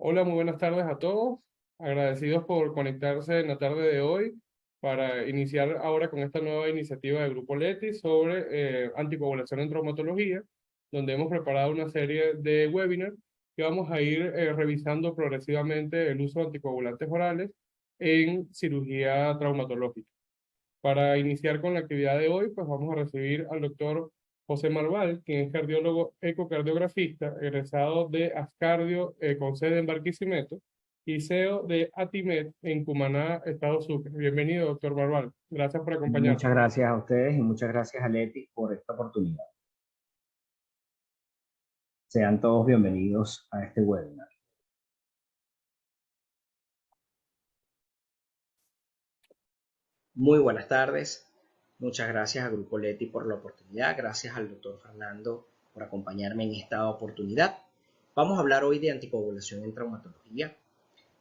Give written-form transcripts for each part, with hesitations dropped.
Hola, muy buenas tardes a todos. Agradecidos por conectarse en la tarde de hoy para iniciar ahora con esta nueva iniciativa del Grupo Leti sobre anticoagulación en traumatología, donde hemos preparado una serie de webinars que vamos a ir revisando progresivamente el uso de anticoagulantes orales en cirugía traumatológica. Para iniciar con la actividad de hoy, pues vamos a recibir al doctor José Marval, quien es cardiólogo ecocardiografista, egresado de Ascardio con sede en Barquisimeto y CEO de Atimed en Cumaná, Estado Sucre. Bienvenido, doctor Marval. Gracias por acompañarnos. Muchas gracias a ustedes y muchas gracias a Leti por esta oportunidad. Sean todos bienvenidos a este webinar. Muy buenas tardes. Muchas gracias a Grupo Leti por la oportunidad. Gracias al doctor Fernando por acompañarme en esta oportunidad. Vamos a hablar hoy de anticoagulación en traumatología.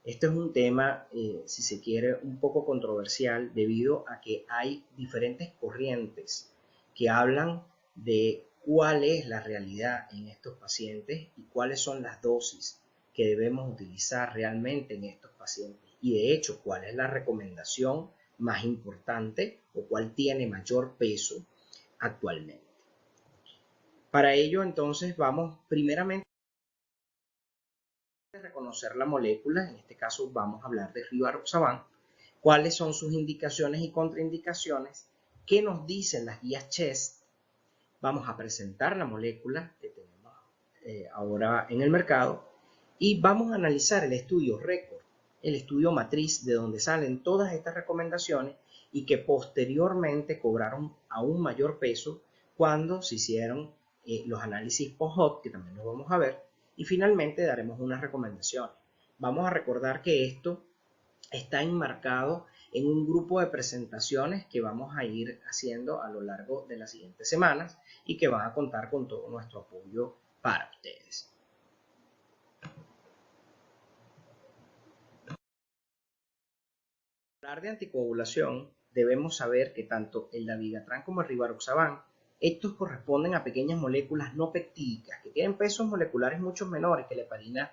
Este es un tema, si se quiere, un poco controversial debido a que hay diferentes corrientes que hablan de cuál es la realidad en estos pacientes y cuáles son las dosis que debemos utilizar realmente en estos pacientes. Y de hecho, cuál es la recomendación más importante o cuál tiene mayor peso actualmente. Para ello, entonces, vamos primeramente a reconocer la molécula. En este caso vamos a hablar de rivaroxaban, cuáles son sus indicaciones y contraindicaciones, qué nos dicen las guías CHEST. Vamos a presentar la molécula que tenemos ahora en el mercado y vamos a analizar el estudio récord, el estudio matriz de donde salen todas estas recomendaciones y que posteriormente cobraron aún mayor peso cuando se hicieron los análisis post-hoc, que también los vamos a ver, y finalmente daremos unas recomendaciones. Vamos a recordar que esto está enmarcado en un grupo de presentaciones que vamos a ir haciendo a lo largo de las siguientes semanas y que van a contar con todo nuestro apoyo para ustedes. Para hablar de anticoagulación, debemos saber que tanto el dabigatran como el rivaroxaban, estos corresponden a pequeñas moléculas no peptídicas que tienen pesos moleculares mucho menores que la heparina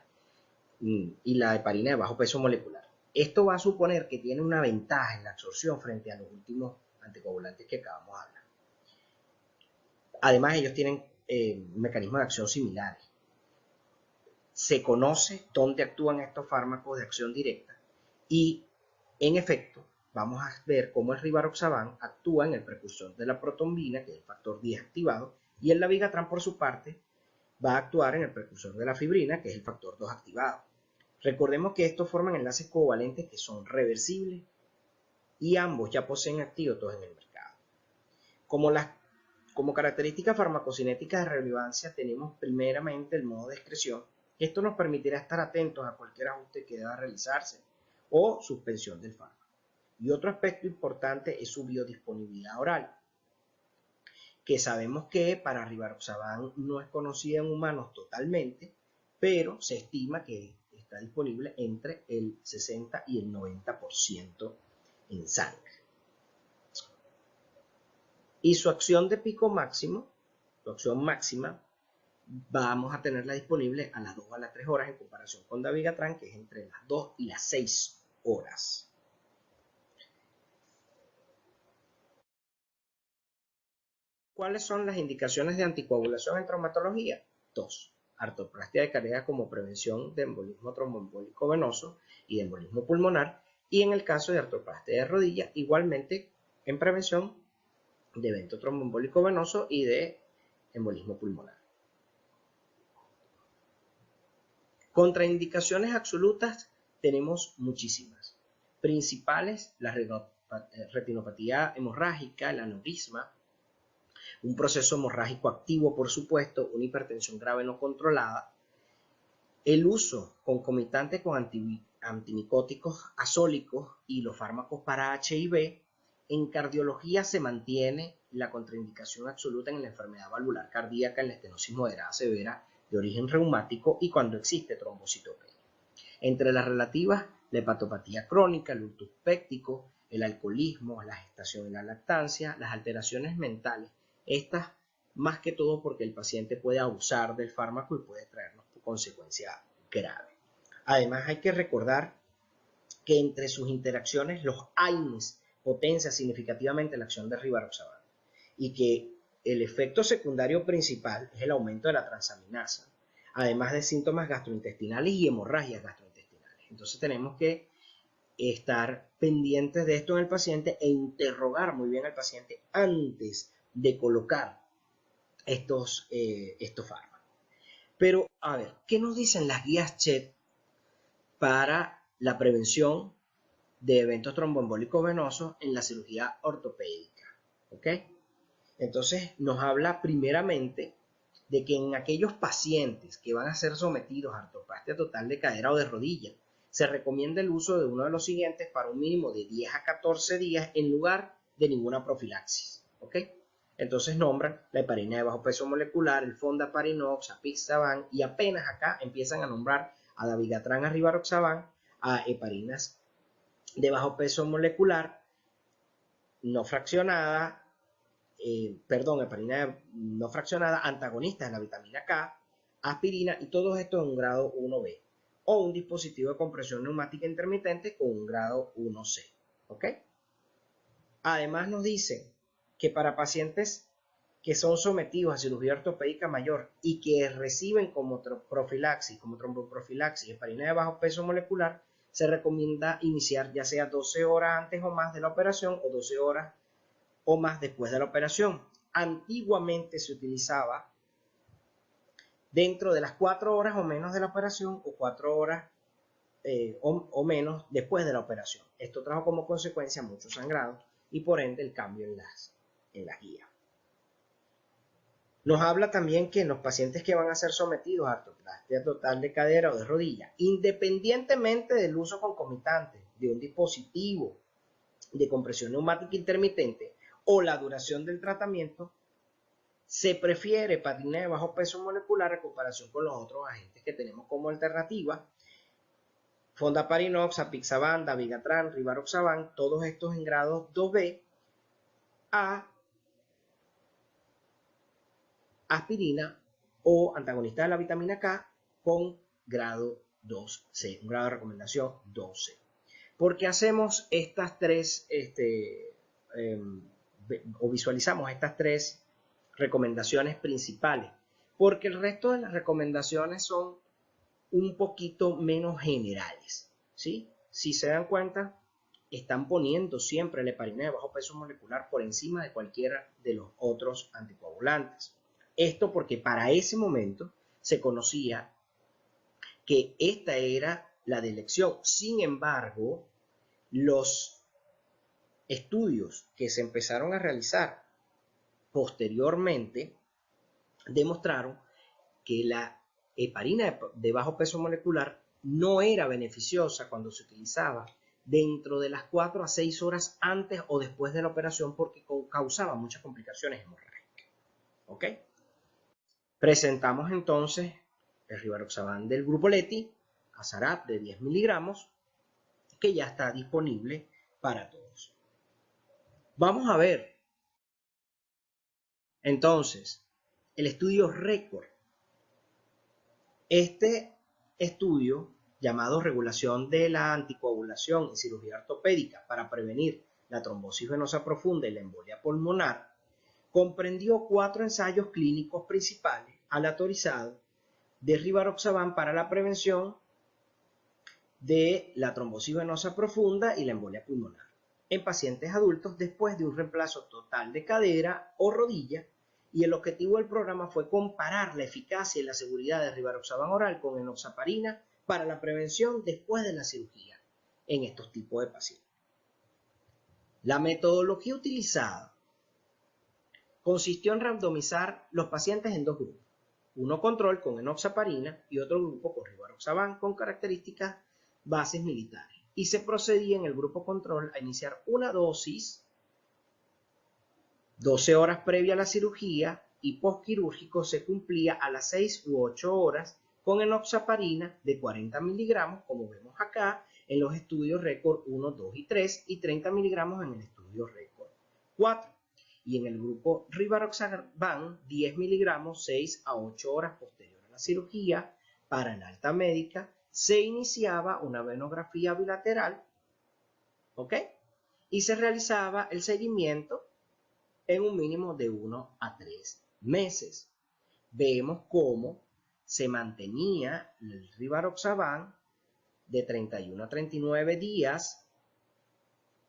y la heparina de bajo peso molecular. Esto va a suponer que tiene una ventaja en la absorción frente a los últimos anticoagulantes que acabamos de hablar. Además, ellos tienen mecanismos de acción similares. Se conoce dónde actúan estos fármacos de acción directa y, en efecto, vamos a ver cómo el rivaroxaban actúa en el precursor de la protombina, que es el factor 10 activado, y el dabigatran, por su parte, va a actuar en el precursor de la fibrina, que es el factor 2 activado. Recordemos que estos forman enlaces covalentes que son reversibles y ambos ya poseen antídotos en el mercado. Como características farmacocinéticas de relevancia tenemos primeramente el modo de excreción. Esto nos permitirá estar atentos a cualquier ajuste que deba realizarse o suspensión del fármaco. Y otro aspecto importante es su biodisponibilidad oral, que sabemos que para rivaroxaban no es conocida en humanos totalmente, pero se estima que está disponible entre el 60 y el 90% en sangre. Y su acción de pico máximo, su acción máxima, vamos a tenerla disponible a las 2 a las 3 horas en comparación con dabigatran, que es entre las 2 y las 6 horas. ¿Cuáles son las indicaciones de anticoagulación en traumatología? 2. Artroplastia de cadera como prevención de embolismo tromboembólico venoso y de embolismo pulmonar, y en el caso de artroplastia de rodilla, igualmente en prevención de evento tromboembólico venoso y de embolismo pulmonar. Contraindicaciones absolutas tenemos muchísimas. Principales, la retinopatía hemorrágica, el aneurisma, un proceso hemorrágico activo, por supuesto, una hipertensión grave no controlada, el uso concomitante con antimicóticos azólicos y los fármacos para HIV. En cardiología se mantiene la contraindicación absoluta en la enfermedad valvular cardíaca, en la estenosis moderada severa de origen reumático y cuando existe trombocitopenia. Entre las relativas, la hepatopatía crónica, el urtus péptico, el alcoholismo, la gestación y la lactancia, las alteraciones mentales, estas más que todo porque el paciente puede abusar del fármaco y puede traernos consecuencias graves. Además, hay que recordar que entre sus interacciones los AINES potencian significativamente la acción de rivaroxaban y que el efecto secundario principal es el aumento de la transaminasa, además de síntomas gastrointestinales y hemorragias gastrointestinales. Entonces tenemos que estar pendientes de esto en el paciente e interrogar muy bien al paciente antes de colocar estos fármacos. Pero, a ver, ¿qué nos dicen las guías CHED para la prevención de eventos tromboembólicos venosos en la cirugía ortopédica? ¿Ok? Entonces, nos habla primeramente de que en aquellos pacientes que van a ser sometidos a artroplastia total de cadera o de rodilla, se recomienda el uso de uno de los siguientes para un mínimo de 10 a 14 días en lugar de ninguna profilaxis. ¿Ok? Entonces nombran la heparina de bajo peso molecular, el Fondaparinux, Apixaban, y apenas acá empiezan a nombrar a Dabigatran, a Rivaroxaban, a heparinas de bajo peso molecular no fraccionada, heparina no fraccionada, antagonistas de la vitamina K, aspirina, y todo esto en un grado 1B, o un dispositivo de compresión neumática intermitente con un grado 1C. ¿Ok? Además nos dicen que para pacientes que son sometidos a cirugía ortopédica mayor y que reciben como profilaxis, como tromboprofilaxis, heparina de bajo peso molecular, se recomienda iniciar ya sea 12 horas antes o más de la operación o 12 horas o más después de la operación. Antiguamente se utilizaba dentro de las 4 horas o menos de la operación o 4 horas o menos después de la operación. Esto trajo como consecuencia mucho sangrado y por ende el cambio en las guías. Nos habla también que en los pacientes que van a ser sometidos a artroplastia total de cadera o de rodilla, independientemente del uso concomitante de un dispositivo de compresión neumática intermitente o la duración del tratamiento, se prefiere heparina de bajo peso molecular en comparación con los otros agentes que tenemos como alternativa: Fondaparinux, Apixaban, Dabigatran, Rivaroxaban, todos estos en grado 2B, a aspirina o antagonista de la vitamina K con grado 2C, un grado de recomendación 2C. ¿Por qué hacemos estas tres, o visualizamos estas tres recomendaciones principales? Porque el resto de las recomendaciones son un poquito menos generales, ¿sí? Si se dan cuenta, están poniendo siempre la heparina de bajo peso molecular por encima de cualquiera de los otros anticoagulantes. Esto porque para ese momento se conocía que esta era la de elección. Sin embargo, los estudios que se empezaron a realizar posteriormente demostraron que la heparina de bajo peso molecular no era beneficiosa cuando se utilizaba dentro de las 4 a 6 horas antes o después de la operación, porque causaba muchas complicaciones hemorrágicas. ¿Ok? Presentamos entonces el rivaroxaban del grupo Leti, Azarab de 10 miligramos, que ya está disponible para todos. Vamos a ver entonces el estudio récord. Este estudio, llamado Regulación de la anticoagulación en cirugía ortopédica para prevenir la trombosis venosa profunda y la embolia pulmonar, comprendió 4 ensayos clínicos principales aleatorizados de rivaroxaban para la prevención de la trombosis venosa profunda y la embolia pulmonar en pacientes adultos después de un reemplazo total de cadera o rodilla, y el objetivo del programa fue comparar la eficacia y la seguridad de rivaroxaban oral con enoxaparina para la prevención después de la cirugía en estos tipos de pacientes. La metodología utilizada consistió en randomizar los pacientes en 2 grupos, uno control con enoxaparina y otro grupo con rivaroxaban con características bases militares, y se procedía en el grupo control a iniciar una dosis 12 horas previa a la cirugía y postquirúrgico se cumplía a las 6 u 8 horas con enoxaparina de 40 miligramos, como vemos acá en los estudios récord 1, 2 y 3, y 30 miligramos en el estudio récord 4. Y en el grupo rivaroxaban 10 miligramos 6 a 8 horas posterior a la cirugía para en alta médica, se iniciaba una venografía bilateral, ¿ok? Y se realizaba el seguimiento en un mínimo de 1 a 3 meses. Vemos cómo se mantenía el Rivaroxaban de 31 a 39 días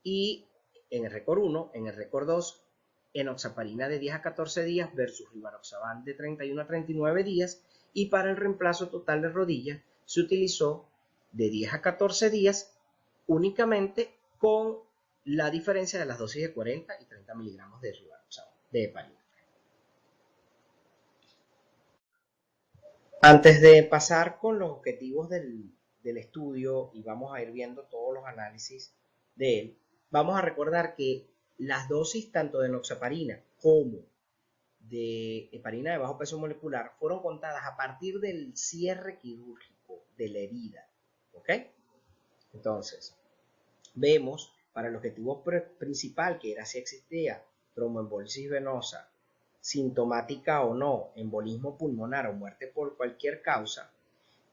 y en el récord 1, en el récord 2, enoxaparina de 10 a 14 días versus Rivaroxaban de 31 a 39 días, y para el reemplazo total de rodillas se utilizó de 10 a 14 días únicamente, con la diferencia de las dosis de 40 y 30 miligramos de Rivaroxaban, de heparina. Antes de pasar con los objetivos del estudio, y vamos a ir viendo todos los análisis de él, vamos a recordar que las dosis tanto de enoxaparina como de heparina de bajo peso molecular fueron contadas a partir del cierre quirúrgico de la herida, ¿ok? Entonces, vemos para el objetivo principal, que era si existía tromboembolisis venosa, sintomática o no, embolismo pulmonar o muerte por cualquier causa,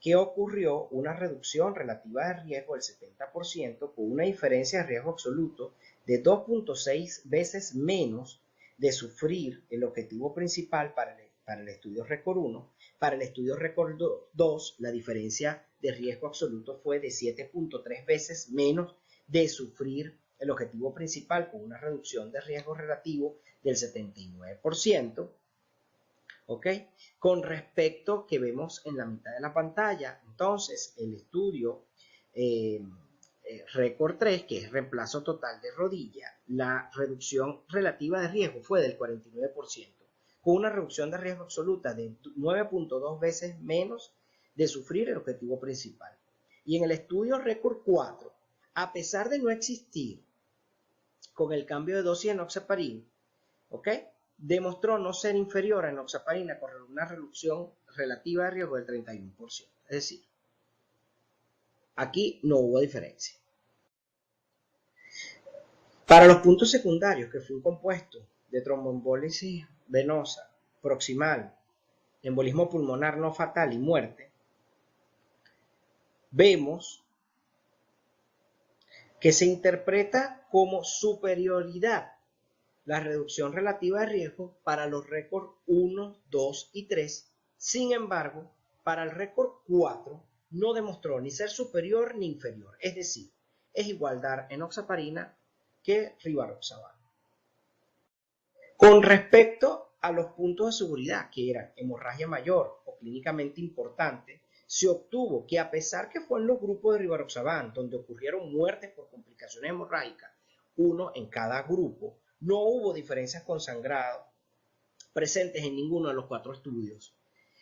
que ocurrió una reducción relativa de riesgo del 70%, con una diferencia de riesgo absoluto de 2.6 veces menos de sufrir el objetivo principal para el estudio récord 1. Para el estudio récord 2, la diferencia de riesgo absoluto fue de 7.3 veces menos de sufrir el objetivo principal, con una reducción de riesgo relativo del 79%. ¿Ok? Con respecto que vemos en la mitad de la pantalla, entonces el estudio récord 3, que es reemplazo total de rodilla, la reducción relativa de riesgo fue del 49%, con una reducción de riesgo absoluta de 9.2 veces menos de sufrir el objetivo principal. Y en el estudio récord 4, a pesar de no existir con el cambio de dosis de enoxaparina, ¿ok?, demostró no ser inferior a enoxaparina con una reducción relativa de riesgo del 31%. Es decir, aquí no hubo diferencia. Para los puntos secundarios, que fue un compuesto de tromboembólisis venosa proximal, embolismo pulmonar no fatal y muerte, vemos que se interpreta como superioridad la reducción relativa de riesgo para los récords 1, 2 y 3. Sin embargo, para el récord 4 no demostró ni ser superior ni inferior, es decir, es igual dar enoxaparina que Rivaroxaban. Con respecto a los puntos de seguridad, que eran hemorragia mayor o clínicamente importante, se obtuvo que, a pesar que fue en los grupos de Rivaroxaban donde ocurrieron muertes por complicaciones hemorrágicas, uno en cada grupo, no hubo diferencias con sangrado presentes en ninguno de los 4 estudios.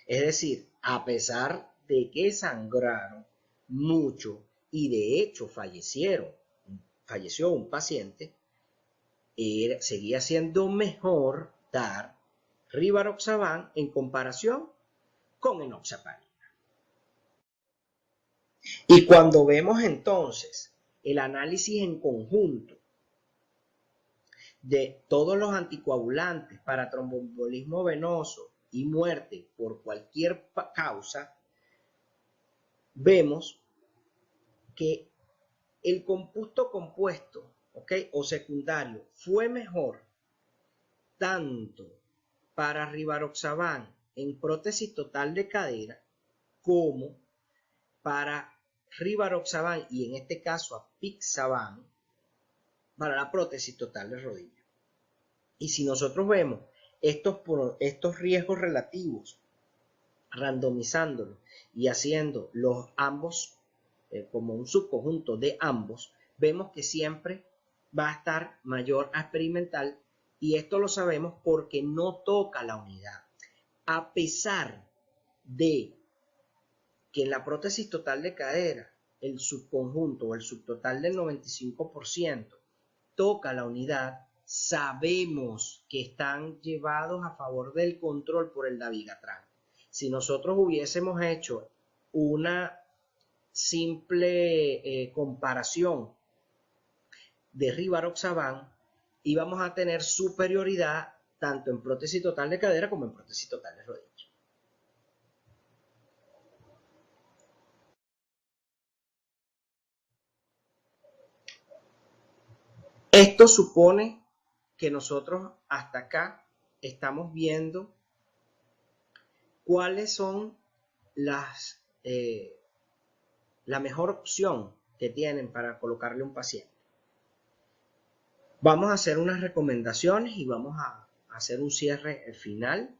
Es decir, a pesar de que sangraron mucho y de hecho falleció un paciente, seguía siendo mejor dar Rivaroxaban en comparación con enoxaparina. Y cuando vemos entonces el análisis en conjunto de todos los anticoagulantes para tromboembolismo venoso y muerte por cualquier causa, vemos que el compuesto, ¿ok?, o secundario fue mejor tanto para Rivaroxaban en prótesis total de cadera como para Rivaroxaban, y en este caso Apixaban, para la prótesis total de rodilla. Y si nosotros vemos estos riesgos relativos, randomizándolos y haciendo los ambos como un subconjunto de ambos, vemos que siempre va a estar mayor a experimental, y esto lo sabemos porque no toca la unidad. A pesar de que en la prótesis total de cadera el subconjunto o el subtotal del 95% toca la unidad, sabemos que están llevados a favor del control por el dabigatran. Si nosotros hubiésemos hecho una simple comparación de Rivaroxaban, íbamos a tener superioridad tanto en prótesis total de cadera como en prótesis total de rodilla. Esto supone que nosotros hasta acá estamos viendo cuáles son la mejor opción que tienen para colocarle un paciente. Vamos a hacer unas recomendaciones y vamos a hacer un cierre final.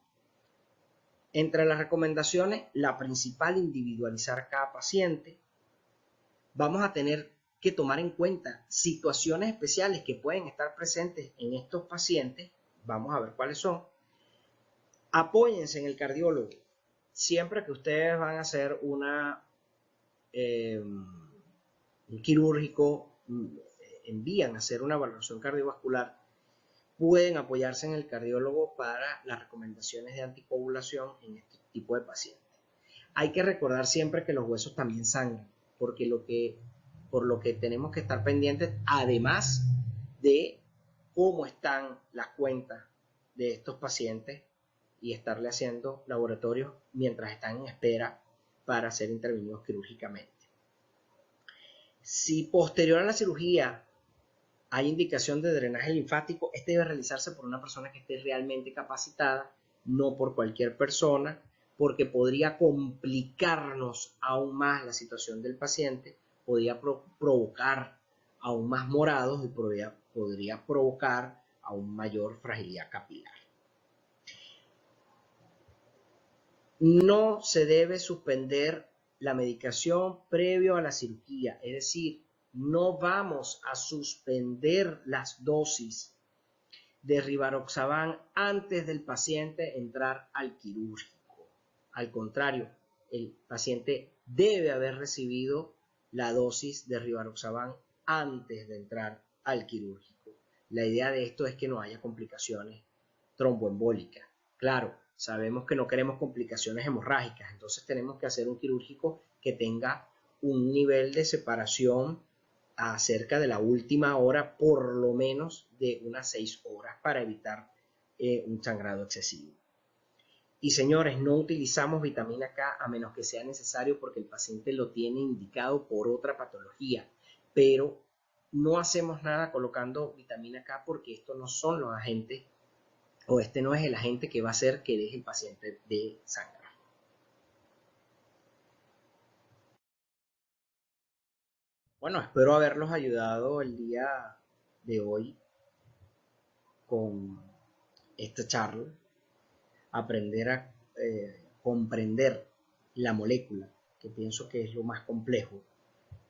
Entre las recomendaciones, la principal, individualizar cada paciente. Vamos a tener que tomar en cuenta situaciones especiales que pueden estar presentes en estos pacientes. Vamos a ver cuáles son. Apóyense en el cardiólogo. Siempre que ustedes van a hacer un quirúrgico, envían a hacer una valoración cardiovascular, pueden apoyarse en el cardiólogo para las recomendaciones de anticoagulación en este tipo de pacientes. Hay que recordar siempre que los huesos también sangran, porque por lo que tenemos que estar pendientes, además de cómo están las cuentas de estos pacientes y estarle haciendo laboratorios mientras están en espera para ser intervenidos quirúrgicamente. Si posterior a la cirugía hay indicación de drenaje linfático, este debe realizarse por una persona que esté realmente capacitada, no por cualquier persona, porque podría complicarnos aún más la situación del paciente, podría provocar aún más morados y podría provocar aún mayor fragilidad capilar. No se debe suspender la medicación previo a la cirugía, es decir, no vamos a suspender las dosis de rivaroxaban antes del paciente entrar al quirúrgico. Al contrario, el paciente debe haber recibido la dosis de rivaroxaban antes de entrar al quirúrgico. La idea de esto es que no haya complicaciones tromboembólicas. Claro, sabemos que no queremos complicaciones hemorrágicas, entonces tenemos que hacer un quirúrgico que tenga un nivel de separación acerca de la última hora, por lo menos de unas 6 horas, para evitar un sangrado excesivo. Y señores, no utilizamos vitamina K a menos que sea necesario porque el paciente lo tiene indicado por otra patología, pero no hacemos nada colocando vitamina K porque estos no son los agentes, o este no es el agente que va a hacer que deje el paciente de sangrar. Bueno, espero haberlos ayudado el día de hoy con esta charla, aprender a comprender la molécula, que pienso que es lo más complejo,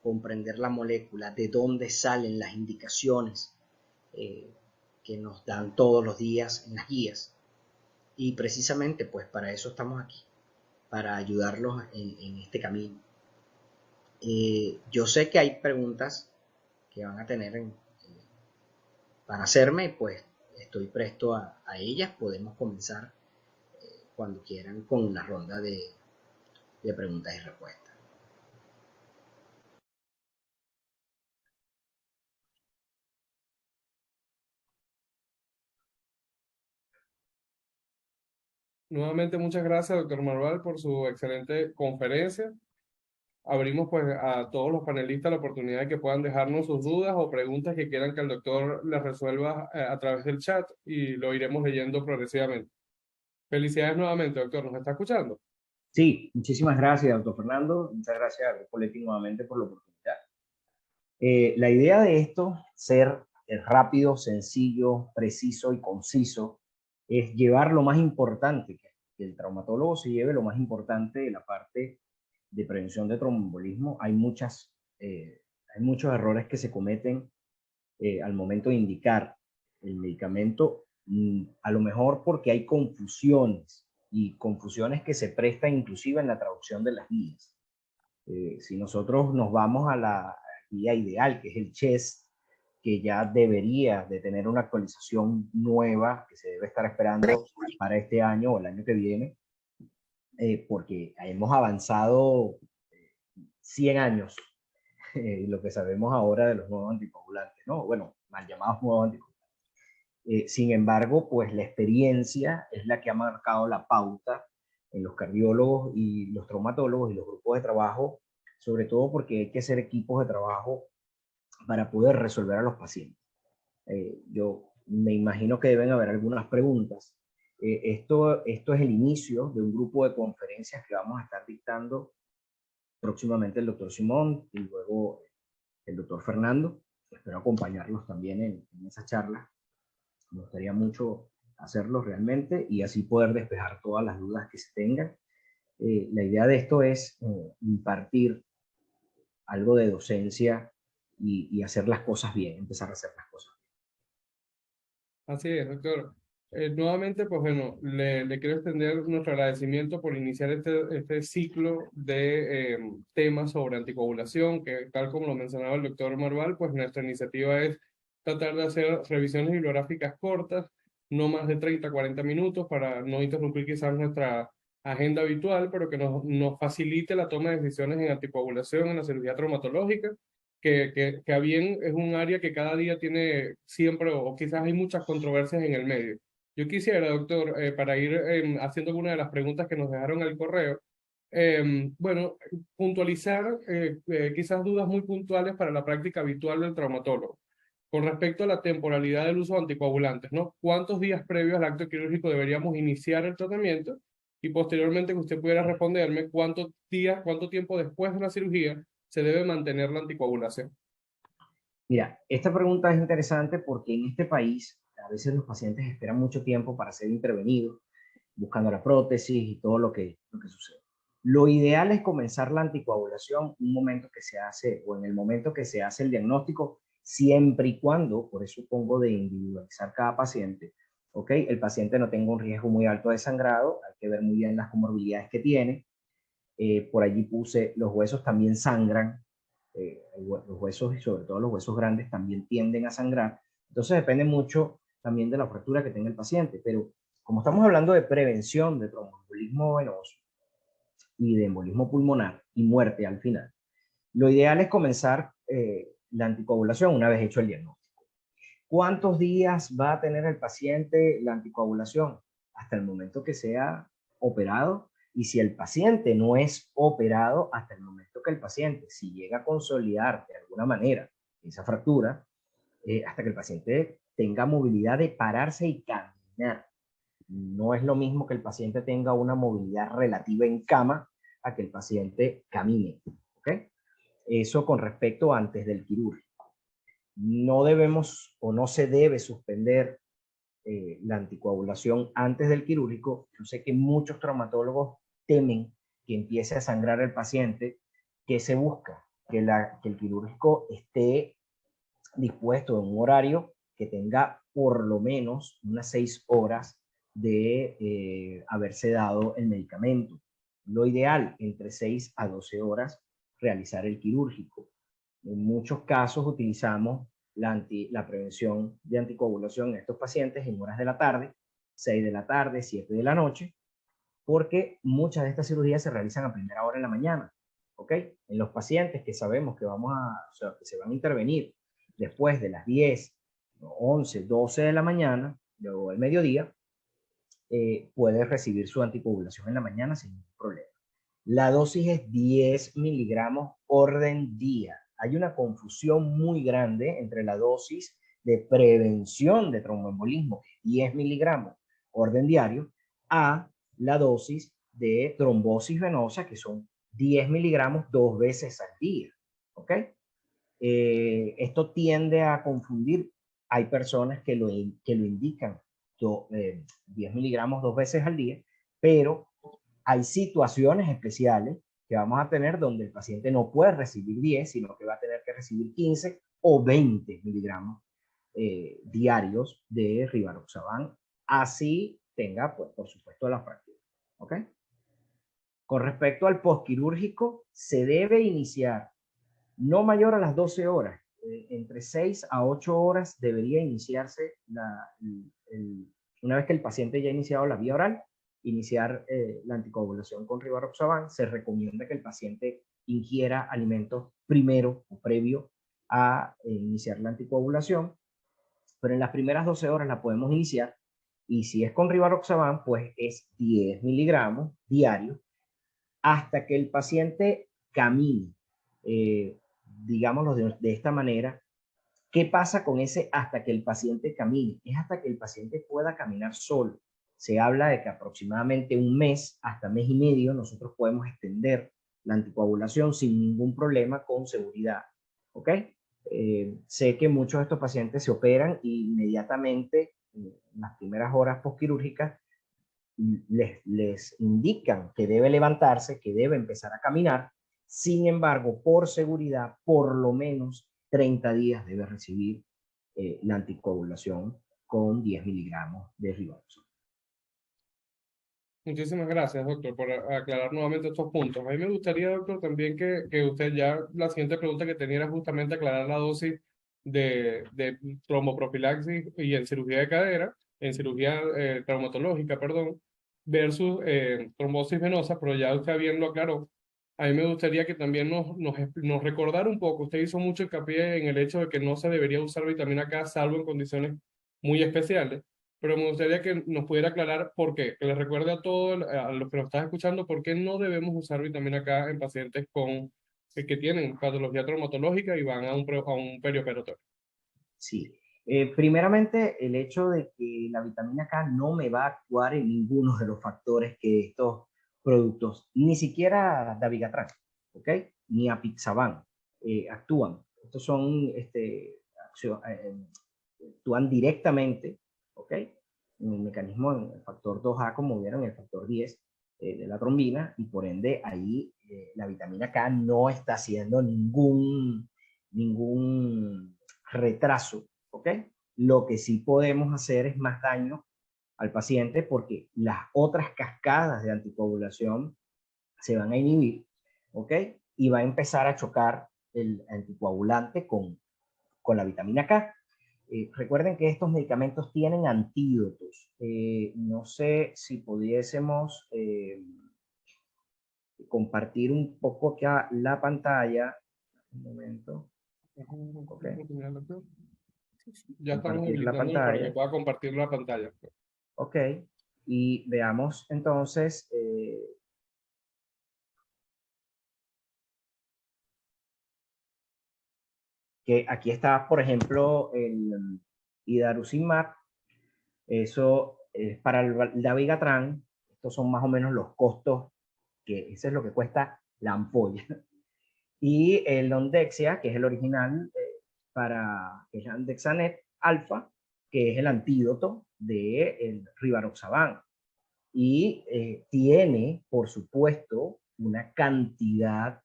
comprender la molécula, de dónde salen las indicaciones que nos dan todos los días en las guías. Y precisamente pues para eso estamos aquí, para ayudarlos en este camino. Yo sé que hay preguntas que van a tener para hacerme, pues estoy presto a ellas. Podemos comenzar cuando quieran con la ronda de preguntas y respuestas. Nuevamente, muchas gracias, doctor Marval, por su excelente conferencia. Abrimos pues a todos los panelistas la oportunidad de que puedan dejarnos sus dudas o preguntas que quieran que el doctor les resuelva a través del chat y lo iremos leyendo progresivamente. Felicidades nuevamente, doctor. ¿Nos está escuchando? Sí, muchísimas gracias, doctor Fernando. Muchas gracias a Grupo Leti nuevamente por la oportunidad. La idea de esto, ser rápido, sencillo, preciso y conciso, es llevar lo más importante, que el traumatólogo se lleve lo más importante de la parte de prevención de tromboembolismo. Hay muchos errores que se cometen al momento de indicar el medicamento, a lo mejor porque hay confusiones y confusiones que se prestan inclusive en la traducción de las guías. Si nosotros nos vamos a la guía ideal, que es el CHEST, que ya debería de tener una actualización nueva que se debe estar esperando para este año o el año que viene, porque hemos avanzado 100 años lo que sabemos ahora de los nuevos anticoagulantes, ¿no? Bueno, mal llamados nuevos anticoagulantes. Sin embargo, pues la experiencia es la que ha marcado la pauta en los cardiólogos y los traumatólogos y los grupos de trabajo, sobre todo porque hay que hacer equipos de trabajo para poder resolver a los pacientes. Yo me imagino que deben haber algunas preguntas. Esto es el inicio de un grupo de conferencias que vamos a estar dictando próximamente el doctor Simón y luego el doctor Fernando. Espero acompañarlos también en esa charla. Me gustaría mucho hacerlo realmente y así poder despejar todas las dudas que se tengan. La idea de esto es impartir algo de docencia y hacer las cosas bien, empezar a hacer las cosas. Así es, doctor. Nuevamente, pues bueno, le quiero extender nuestro agradecimiento por iniciar este ciclo de temas sobre anticoagulación, que tal como lo mencionaba el doctor Marval, pues nuestra iniciativa es tratar de hacer revisiones bibliográficas cortas, no más de 30, 40 minutos, para no interrumpir quizás nuestra agenda habitual, pero que nos facilite la toma de decisiones en anticoagulación en la cirugía traumatológica que a bien es un área que cada día tiene siempre, o quizás hay muchas controversias en el medio. Yo quisiera, doctor, para ir haciendo alguna de las preguntas que nos dejaron al correo, bueno, puntualizar quizás dudas muy puntuales para la práctica habitual del traumatólogo. Con respecto a la temporalidad del uso de anticoagulantes, ¿no? ¿Cuántos días previos al acto quirúrgico deberíamos iniciar el tratamiento? Y posteriormente que usted pudiera responderme cuántos días, cuánto tiempo después de la cirugía se debe mantener la anticoagulación. Mira, esta pregunta es interesante porque en este país a veces los pacientes esperan mucho tiempo para ser intervenidos, buscando la prótesis y todo lo que sucede. Lo ideal es comenzar la anticoagulación un momento que se hace o en el momento que se hace el diagnóstico, siempre y cuando, por eso pongo de individualizar cada paciente, ¿ok? El paciente no tenga un riesgo muy alto de sangrado, hay que ver muy bien las comorbilidades que tiene. Por allí puse, los huesos también sangran, los huesos y sobre todo los huesos grandes también tienden a sangrar. Entonces depende mucho también de la fractura que tenga el paciente, pero como estamos hablando de prevención de tromboembolismo venoso y de embolismo pulmonar y muerte al final, lo ideal es comenzar la anticoagulación una vez hecho el diagnóstico. ¿Cuántos días va a tener el paciente la anticoagulación? Hasta el momento que sea operado. Y si el paciente no es operado, hasta el momento que el paciente, si llega a consolidar de alguna manera esa fractura, hasta que el paciente tenga movilidad de pararse y caminar. No es lo mismo que el paciente tenga una movilidad relativa en cama a que el paciente camine. ¿Ok? Eso con respecto antes del quirúrgico. No debemos o no se debe suspender la anticoagulación antes del quirúrgico. Yo sé que muchos traumatólogos temen que empiece a sangrar el paciente. ¿Qué se busca? Que el quirúrgico esté dispuesto en un horario que tenga por lo menos unas 6 horas de haberse dado el medicamento. Lo ideal, entre 6 a 12 horas, realizar el quirúrgico. En muchos casos utilizamos la prevención de anticoagulación en estos pacientes en horas de la tarde, 6 de la tarde, 7 de la noche, porque muchas de estas cirugías se realizan a primera hora en la mañana. ¿Ok? En los pacientes que sabemos que o sea, que se van a intervenir después de las 10, 11, 12 de la mañana, luego del mediodía, puede recibir su anticoagulación en la mañana sin ningún problema. La dosis es 10 miligramos orden día. Hay una confusión muy grande entre la dosis de prevención de tromboembolismo, 10 miligramos orden diario, a la dosis de trombosis venosa, que son 10 miligramos 2 veces al día. ¿Ok? Esto tiende a confundir. Hay personas que lo indican 10 miligramos 2 veces al día, pero hay situaciones especiales que vamos a tener donde el paciente no puede recibir 10, sino que va a tener que recibir 15 o 20 miligramos diarios de rivaroxaban, así tenga, pues, por supuesto, la fractura. ¿Ok? Con respecto al postquirúrgico, se debe iniciar no mayor a las 12 horas. Entre 6 a 8 horas debería iniciarse una vez que el paciente ya ha iniciado la vía oral, iniciar la anticoagulación con rivaroxaban. Se recomienda que el paciente ingiera alimentos primero o previo a iniciar la anticoagulación, pero en las primeras 12 horas la podemos iniciar, y si es con rivaroxaban, pues es 10 miligramos diarios hasta que el paciente camine. Digámoslo de esta manera, ¿Qué pasa con ese hasta que el paciente camine? Es hasta que el paciente pueda caminar solo. Se habla de que aproximadamente un mes hasta mes y medio nosotros podemos extender la anticoagulación sin ningún problema con seguridad. ¿Ok? Sé que muchos de estos pacientes se operan y inmediatamente en las primeras horas postquirúrgicas les indican que debe levantarse, que debe empezar a caminar. Sin embargo, por seguridad, por lo menos 30 días debe recibir la anticoagulación con 10 miligramos de rivaroxaban. Muchísimas gracias, doctor, por aclarar nuevamente estos puntos. A mí me gustaría, doctor, también que usted ya, la siguiente pregunta que tenía era justamente aclarar la dosis de tromboprofilaxis y en cirugía de cadera, en cirugía traumatológica, perdón, versus trombosis venosa, pero ya usted bien lo aclaró. A mí me gustaría que también nos recordara un poco. Usted hizo mucho hincapié en el hecho de que no se debería usar vitamina K salvo en condiciones muy especiales, pero me gustaría que nos pudiera aclarar por qué, que les recuerde a todos, a los que nos están escuchando, por qué no debemos usar vitamina K en pacientes que tienen patología traumatológica y van a a un perioperatorio. Sí. Primeramente, el hecho de que la vitamina K no me va a actuar en ninguno de los factores que estos productos, ni siquiera dabigatran, ¿ok? Ni apixaban, actúan. Estos son, actúan directamente, ¿ok? En el mecanismo, en el factor 2A, como vieron, el factor 10 de la trombina, y por ende ahí la vitamina K no está haciendo ningún retraso, ¿ok? Lo que sí podemos hacer es más daño al paciente porque las otras cascadas de anticoagulación se van a inhibir, ¿ok? Y va a empezar a chocar el anticoagulante con la vitamina K. Recuerden que estos medicamentos tienen antídotos. No sé si pudiésemos compartir un poco acá la pantalla. Un momento. Ok. Ya estamos Compartir la habilitándolo para que pantalla. pueda compartir la pantalla. Ok. Y veamos entonces que aquí está, por ejemplo, el Idarucimab. Eso es para el Dabigatran. Estos son más o menos los costos, que ese es lo que cuesta la ampolla. Y el Ondexia, que es el original, que es Andexanet alfa, que es el antídoto del Rivaroxaban. Y tiene, por supuesto, una cantidad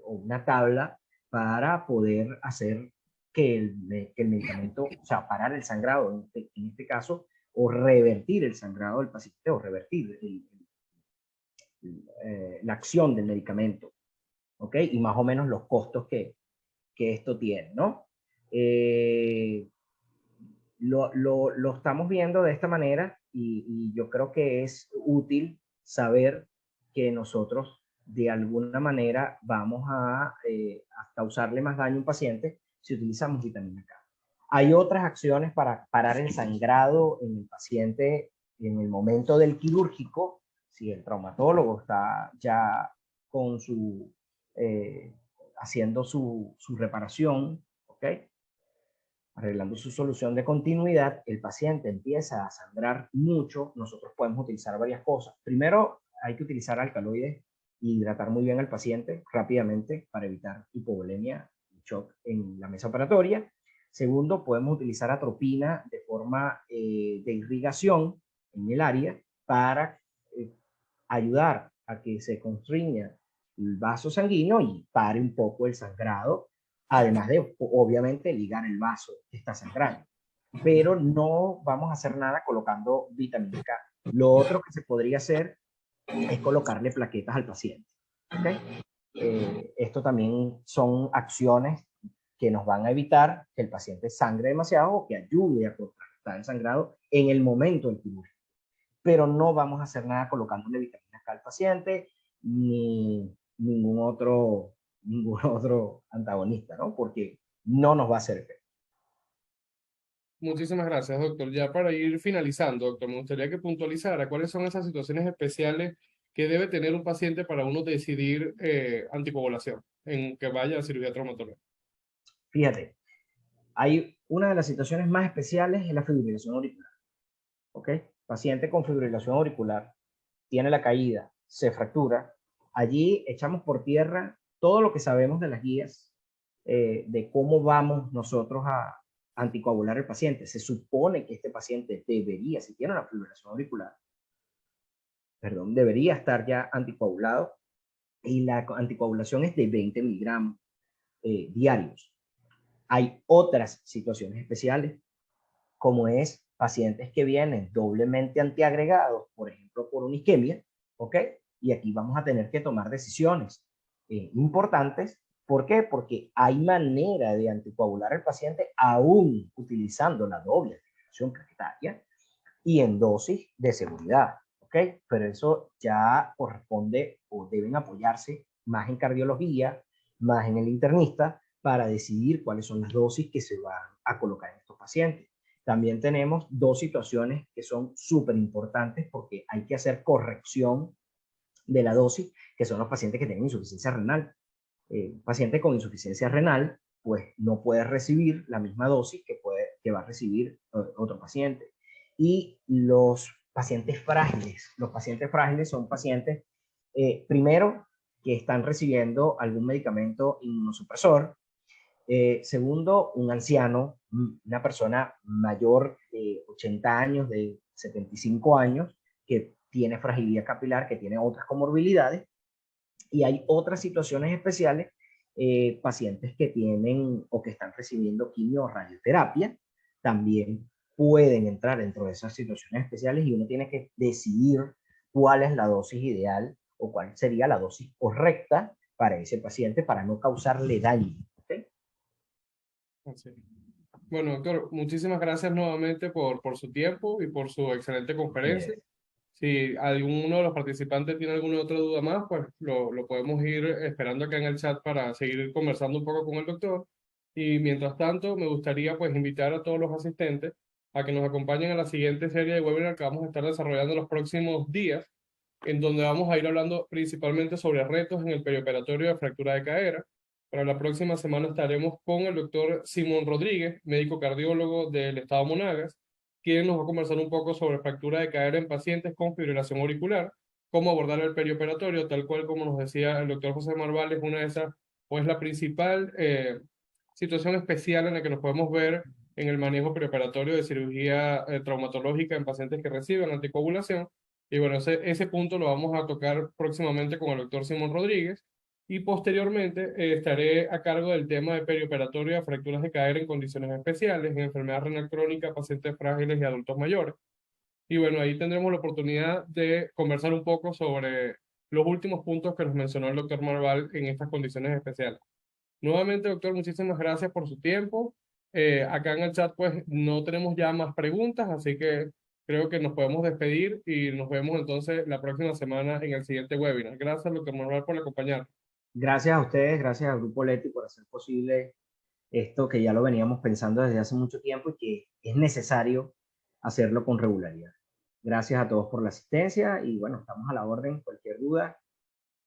o una tabla para poder hacer que el medicamento, o sea, parar el sangrado en este caso, o revertir el sangrado del paciente, o revertir la acción del medicamento, ¿ok? Y más o menos los costos que esto tiene, ¿no? Lo estamos viendo de esta manera y yo creo que es útil saber que nosotros de alguna manera vamos a causarle más daño a un paciente si utilizamos vitamina K. Hay otras acciones para parar el sangrado en el paciente en el momento del quirúrgico, si el traumatólogo está ya con haciendo su reparación, ¿ok? Arreglando su solución de continuidad, el paciente empieza a sangrar mucho, nosotros podemos utilizar varias cosas. Primero, hay que utilizar alcaloides y hidratar muy bien al paciente rápidamente para evitar hipovolemia y shock en la mesa operatoria. Segundo, podemos utilizar atropina de forma de irrigación en el área para ayudar a que se constriña el vaso sanguíneo y pare un poco el sangrado, además de, obviamente, ligar el vaso que está sangrando. Pero no vamos a hacer nada colocando vitamina K. Lo otro que se podría hacer es colocarle plaquetas al paciente. ¿Okay? Esto también son acciones que nos van a evitar que el paciente sangre demasiado o que ayude a contrarrestar el sangrado en el momento del quirúrgico. Pero no vamos a hacer nada colocándole vitamina K al paciente ni ningún otro antagonista, ¿no? Porque no nos va a hacer efecto. Muchísimas gracias, doctor. Ya para ir finalizando, doctor, me gustaría que puntualizara cuáles son esas situaciones especiales que debe tener un paciente para uno decidir anticoagulación en que vaya a cirugía traumatológica. Fíjate, Hay una de las situaciones más especiales es la fibrilación auricular. ¿Ok? Paciente con fibrilación auricular tiene la caída, se fractura. Allí echamos por tierra todo lo que sabemos de las guías de cómo vamos nosotros a anticoagular al paciente. Se supone que este paciente debería, si tiene una fibrilación auricular, perdón, debería estar ya anticoagulado y la anticoagulación es de 20 miligramos diarios. Hay otras situaciones especiales, como es pacientes que vienen doblemente antiagregados, por ejemplo, por una isquemia, ¿ok? Y aquí vamos a tener que tomar decisiones importantes. ¿Por qué? Porque hay manera de anticoagular al paciente aún utilizando la doble antiagregación plaquetaria y en dosis de seguridad, ¿ok? Pero eso ya corresponde o deben apoyarse más en cardiología, más en el internista, para decidir cuáles son las dosis que se van a colocar en estos pacientes. También tenemos dos situaciones que son súper importantes porque hay que hacer corrección de la dosis, que son los pacientes que tienen insuficiencia renal. Paciente con insuficiencia renal, pues no puede recibir la misma dosis que va a recibir otro paciente. Y los pacientes frágiles son pacientes, primero, que están recibiendo algún medicamento inmunosupresor. Segundo, un anciano, una persona mayor de 80 años, de 75 años, que tiene fragilidad capilar, que tiene otras comorbilidades. Y hay otras situaciones especiales, pacientes que tienen o que están recibiendo quimio o radioterapia, también pueden entrar dentro de esas situaciones especiales y uno tiene que decidir cuál es la dosis ideal o cuál sería la dosis correcta para ese paciente para no causarle daño. ¿Okay? Así. Bueno, doctor, muchísimas gracias nuevamente por su tiempo y por su excelente conferencia. Si alguno de los participantes tiene alguna otra duda más, pues lo podemos ir esperando acá en el chat para seguir conversando un poco con el doctor. Y mientras tanto, me gustaría pues invitar a todos los asistentes a que nos acompañen a la siguiente serie de webinar que vamos a estar desarrollando en los próximos días, en donde vamos a ir hablando principalmente sobre retos en el perioperatorio de fractura de cadera. Para la próxima semana estaremos con el doctor Simón Rodríguez, médico cardiólogo del estado Monagas, quien nos va a conversar un poco sobre fractura de cadera en pacientes con fibrilación auricular, cómo abordar el perioperatorio, tal cual como nos decía el doctor José Marval, es una de esas, pues la principal situación especial en la que nos podemos ver en el manejo preoperatorio de cirugía traumatológica en pacientes que reciben anticoagulación. Y bueno, ese punto lo vamos a tocar próximamente con el doctor Simón Rodríguez. Y posteriormente estaré a cargo del tema de perioperatorio de fracturas de cadera en condiciones especiales, en enfermedad renal crónica, pacientes frágiles y adultos mayores. Y bueno, ahí tendremos la oportunidad de conversar un poco sobre los últimos puntos que nos mencionó el doctor Marval en estas condiciones especiales. Nuevamente, doctor, muchísimas gracias por su tiempo. Acá en el chat, pues, no tenemos ya más preguntas, así que creo que nos podemos despedir y nos vemos entonces la próxima semana en el siguiente webinar. Gracias, doctor Marval, por acompañarnos. Gracias a ustedes, gracias al Grupo Leti por hacer posible esto que ya lo veníamos pensando desde hace mucho tiempo y que es necesario hacerlo con regularidad. Gracias a todos por la asistencia y bueno, estamos a la orden. Cualquier duda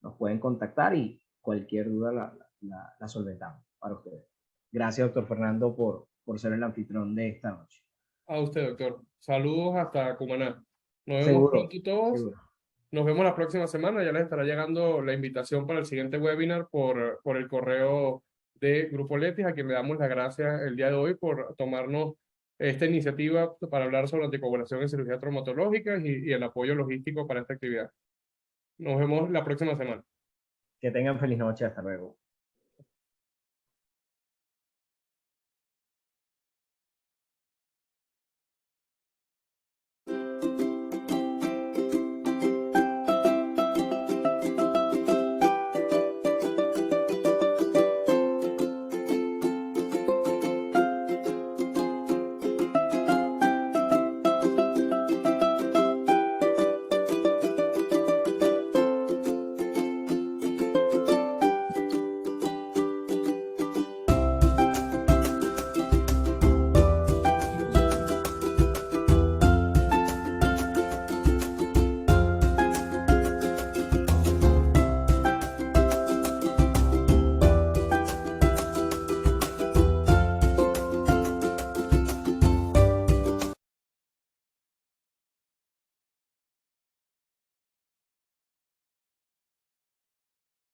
nos pueden contactar y cualquier duda la solventamos para ustedes. Gracias, doctor Fernando, por ser el anfitrión de esta noche. A usted, doctor. Saludos hasta Cumaná. Nos vemos Seguro, pronto todos. seguro. Nos vemos la próxima semana. Ya les estará llegando la invitación para el siguiente webinar por el correo de Grupo Letis, a quien le damos las gracias el día de hoy por tomarnos esta iniciativa para hablar sobre anticoagulación en cirugía traumatológica y el apoyo logístico para esta actividad. Nos vemos la próxima semana. Que tengan feliz noche. Hasta luego.